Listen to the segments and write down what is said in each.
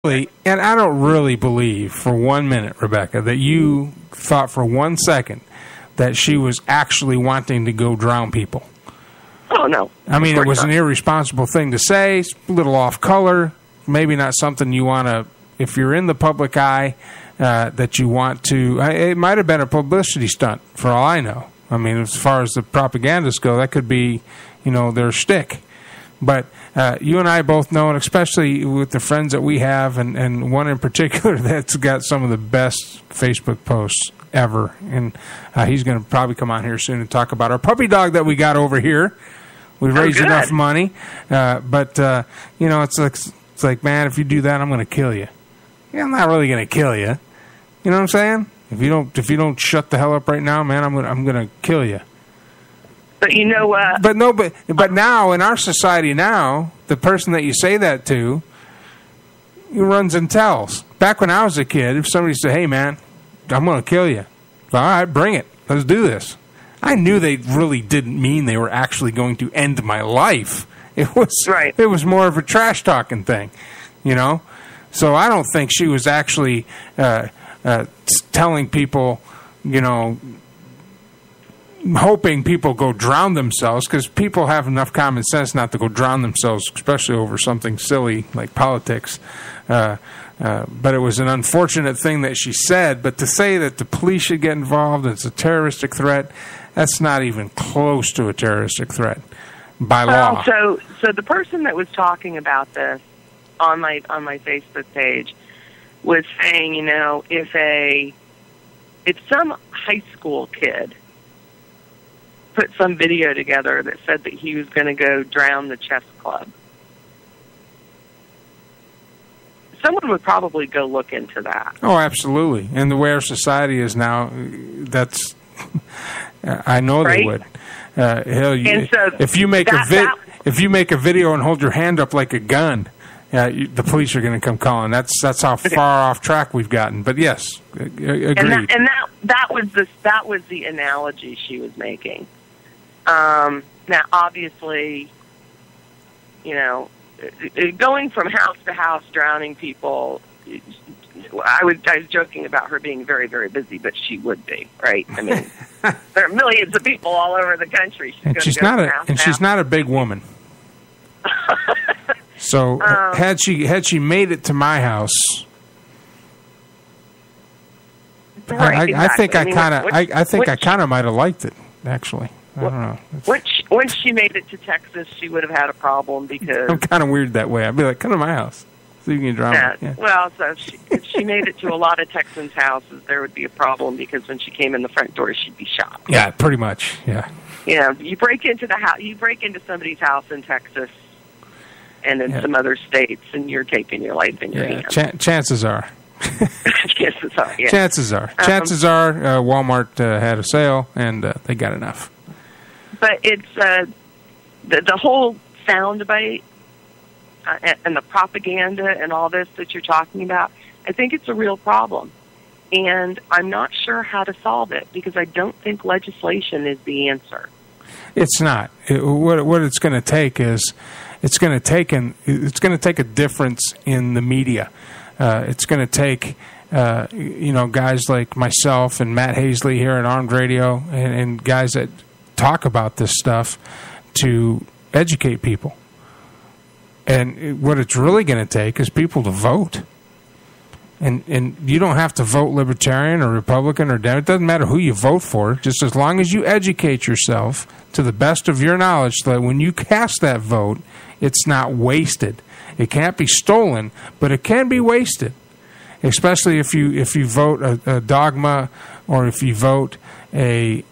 And I don't really believe for 1 minute, Rebecca, that you thought for 1 second that she was actually wanting to go drown people. Oh, no. I mean, it was an irresponsible thing to say, a little off color, maybe not something you want to, if you're in the public eye, that you want to. It might have been a publicity stunt, for all I know. I mean, as far as the propagandists go, that could be, their shtick. But you and I both know, and especially with the friends that we have, and one in particular that's got some of the best Facebook posts ever. And he's going to probably come on here soon and talk about our puppy dog that we got over here. We raised enough money. But it's like, man, if you do that, I'm going to kill you. Yeah, I'm not really going to kill you. You know what I'm saying? If you don't shut the hell up right now, man, I'm going to kill you. But you know what? But now in our society now, the person that you say that to, he runs and tells. Back when I was a kid, if somebody said, "Hey, man, I'm going to kill you," all right, bring it. Let's do this. I knew they really didn't mean they were actually going to end my life. It was more of a trash talking thing, So I don't think she was actually telling people, hoping people go drown themselves, because people have enough common sense not to go drown themselves, especially over something silly like politics. But it was an unfortunate thing that she said. But to say that the police should get involved, it's a terroristic threat, that's not even close to a terroristic threat by law. So the person that was talking about this on my Facebook page was saying, if some high school kid put some video together that said that he was going to go drown the chess club, someone would probably go look into that. Oh, absolutely. And the way our society is now, that's I know they would. If you make a video and hold your hand up like a gun, the police are going to come calling. That's how far off track we've gotten. But yes, agreed. And that was the analogy she was making. Now, obviously, going from house to house drowning people. I was joking about her being very, very busy, but she would be, right? I mean, there are millions of people all over the country. She's not a big woman. So had she made it to my house, right, I think I kind of might have liked it, actually. I don't know. Once she made it to Texas, she would have had a problem because I'm kind of weird that way. I'd be like, come to my house. So you can drown me. Yeah. Well, so if she made it to a lot of Texans' houses, there would be a problem because when she came in the front door, she'd be shot. Yeah, pretty much. Yeah. You break into somebody's house in Texas and in some other states, and you're taking your life in your hands. Chances are. Chances are. Yeah. Chances are. Walmart had a sale, and they got enough. But it's the whole soundbite. And the propaganda and all this that you're talking about, I think it's a real problem. And I'm not sure how to solve it because I don't think legislation is the answer. It's not. What it's going to take is it's going to take a difference in the media. It's going to take guys like myself and Matt Hazley here at Armed Radio and guys that talk about this stuff to educate people. And what it's really going to take is people to vote. And you don't have to vote Libertarian or Republican or Democrat. It doesn't matter who you vote for, just as long as you educate yourself to the best of your knowledge so that when you cast that vote, it's not wasted. It can't be stolen, but it can be wasted. Especially if you vote a dogma or if you vote a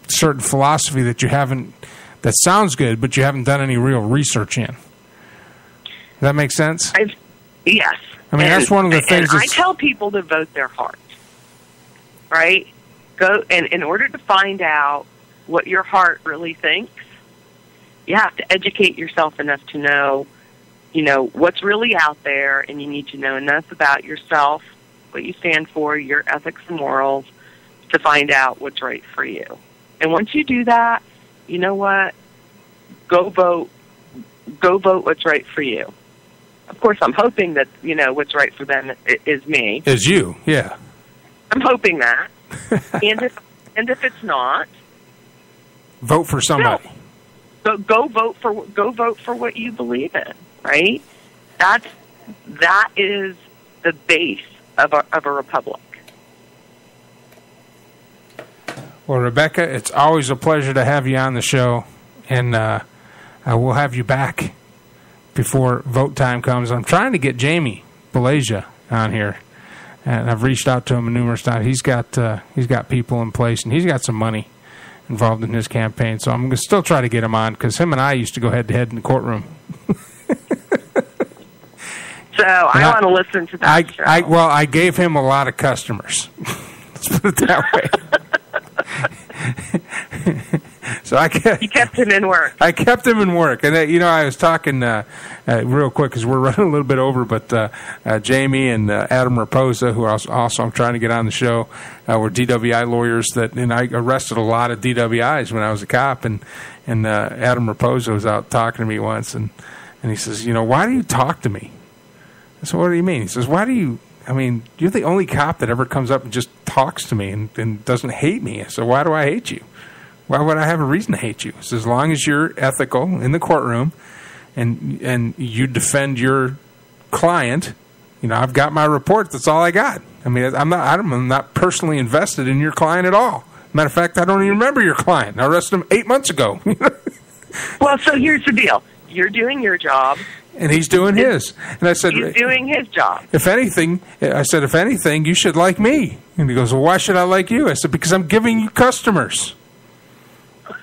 certain philosophy that sounds good, but you haven't done any real research in. Does that make sense? Yes. I mean, that's one of the things. I tell people to vote their heart, right? Go, and in order to find out what your heart really thinks, you have to educate yourself enough to know, what's really out there, and you need to know enough about yourself, what you stand for, your ethics and morals, to find out what's right for you. And once you do that, you know what? Go vote. Go vote what's right for you. Of course, I'm hoping that, what's right for them is me. Is you, yeah. I'm hoping that. and if it's not, vote for somebody. No. Go vote for what you believe in, right? That is the base of a republic. Well, Rebecca, it's always a pleasure to have you on the show, and we'll have you back before vote time comes. I'm trying to get Jamie Belasia on here, and I've reached out to him numerous times. He's got people in place, and he's got some money involved in his campaign. So I'm going to still try to get him on, because him and I used to go head-to-head in the courtroom. So I want to listen to that show. I gave him a lot of customers. Let's put it that way. So you kept him in work. I kept him in work, and I was talking real quick because we're running a little bit over. But Jamie and Adam Raposa, who also I'm trying to get on the show, were DWI lawyers and I arrested a lot of DWIs when I was a cop. And Adam Raposa was out talking to me once, and he says, why do you talk to me? I said, what do you mean? He says, why do you? I mean, you're the only cop that ever comes up and just talks to me and doesn't hate me. So why do I hate you? Why would I have a reason to hate you? So as long as you're ethical in the courtroom and you defend your client, I've got my report. That's all I got. I mean, I'm not personally invested in your client at all. Matter of fact, I don't even remember your client. I arrested him 8 months ago. Well, so here's the deal. You're doing your job. And he's doing his. And I said, he's doing his job. If anything, you should like me. And he goes, well, why should I like you? I said, because I'm giving you customers.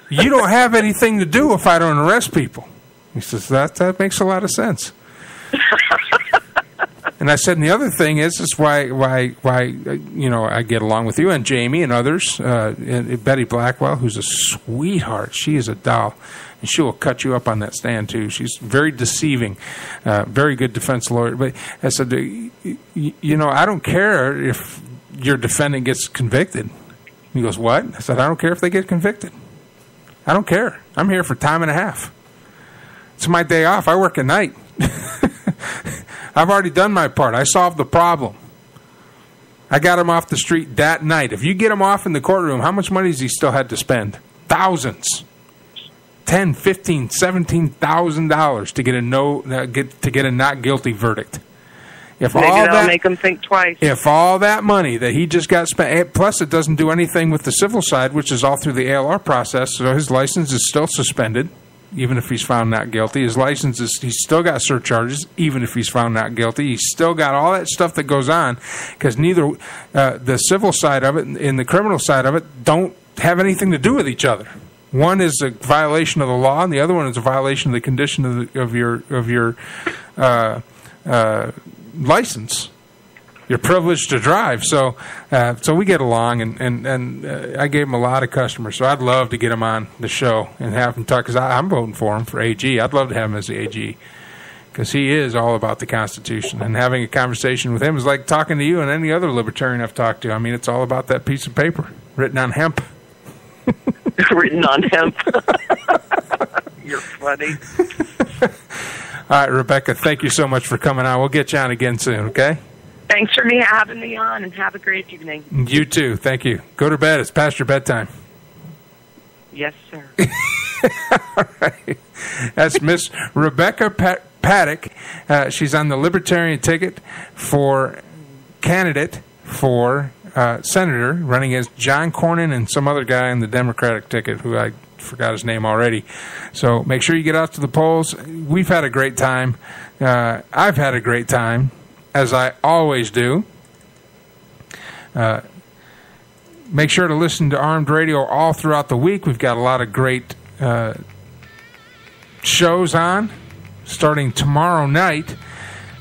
You don't have anything to do if I don't arrest people. He says, that makes a lot of sense. And I said, and the other thing is why I get along with you and Jamie and others. And Betty Blackwell, who's a sweetheart. She is a doll. And she will cut you up on that stand, too. She's very deceiving, very good defense lawyer. But I said, I don't care if your defendant gets convicted. He goes, what? I said, I don't care if they get convicted. I don't care. I'm here for time and a half. It's my day off. I work at night. I've already done my part. I solved the problem. I got him off the street that night. If you get him off in the courtroom, how much money does he still had to spend? Thousands. $10,000, $15,000, $17,000 to get a not guilty verdict. Maybe that'll make him think twice. If all that money that he just got spent, plus it doesn't do anything with the civil side, which is all through the ALR process, so his license is still suspended, even if he's found not guilty. His license he's still got surcharges, even if he's found not guilty. He's still got all that stuff that goes on, because neither the civil side of it and the criminal side of it don't have anything to do with each other. One is a violation of the law, and the other one is a violation of the condition of your license, your privilege to drive. So we get along, and I gave him a lot of customers. So I'd love to get him on the show and have him talk, because I'm voting for him for AG. I'd love to have him as the AG, because he is all about the Constitution. And having a conversation with him is like talking to you and any other libertarian I've talked to. I mean, it's all about that piece of paper written on hemp. Written on hemp. You're funny. All right, Rebecca, thank you so much for coming on. We'll get you on again soon, okay? Thanks for having me on, and have a great evening. You too. Thank you. Go to bed. It's past your bedtime. Yes, sir. All right. That's Miss Rebecca Paddock. She's on the Libertarian ticket for candidate for senator, running as John Cornyn and some other guy on the Democratic ticket who I forgot his name already. So make sure you get out to the polls. We've had a great time. I've had a great time, as I always do. Make sure to listen to Armed Radio all throughout the week. We've got a lot of great shows on, starting tomorrow night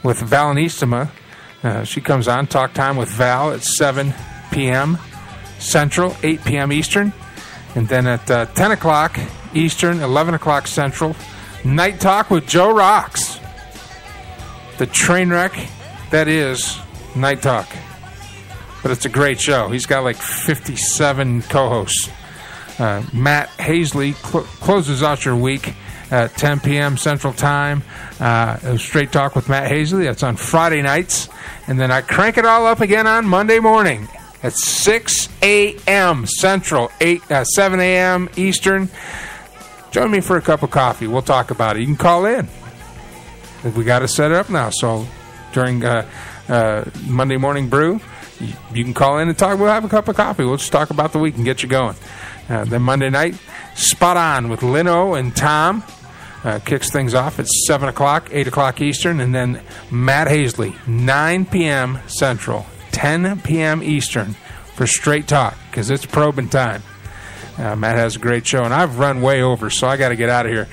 with Valenissima. She comes on, Talk Time with Val at 7 p.m. Central, 8 p.m. Eastern. And then at 10 o'clock Eastern, 11 o'clock Central, Night Talk with Joe Rocks. The train wreck that is Night Talk. But it's a great show. He's got like 57 co-hosts. Matt Hazley closes out your week at 10 p.m. Central Time. Straight Talk with Matt Hazley. That's on Friday nights. And then I crank it all up again on Monday morning at 6 a.m. Central, 7 a.m. Eastern. Join me for a cup of coffee. We'll talk about it. You can call in. We got to set it up now. So during Monday Morning Brew, you can call in and talk. We'll have a cup of coffee. We'll just talk about the week and get you going. Then Monday night, Spot On with Lino and Tom. Kicks things off at 7 o'clock, 8 o'clock Eastern. And then Matt Hazley, 9 p.m. Central, 10 p.m. Eastern for Straight Talk, because it's probing time. Matt has a great show, and I've run way over, so I got to get out of here.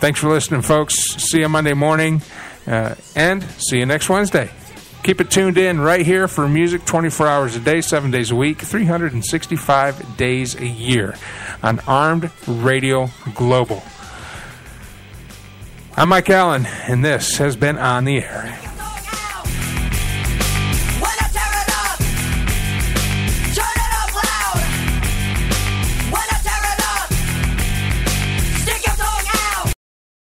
Thanks for listening, folks. See you Monday morning, and see you next Wednesday. Keep it tuned in right here for music 24 hours a day, 7 days a week, 365 days a year on Armed Radio Global. I'm Mike Allen, and this has been On the Air.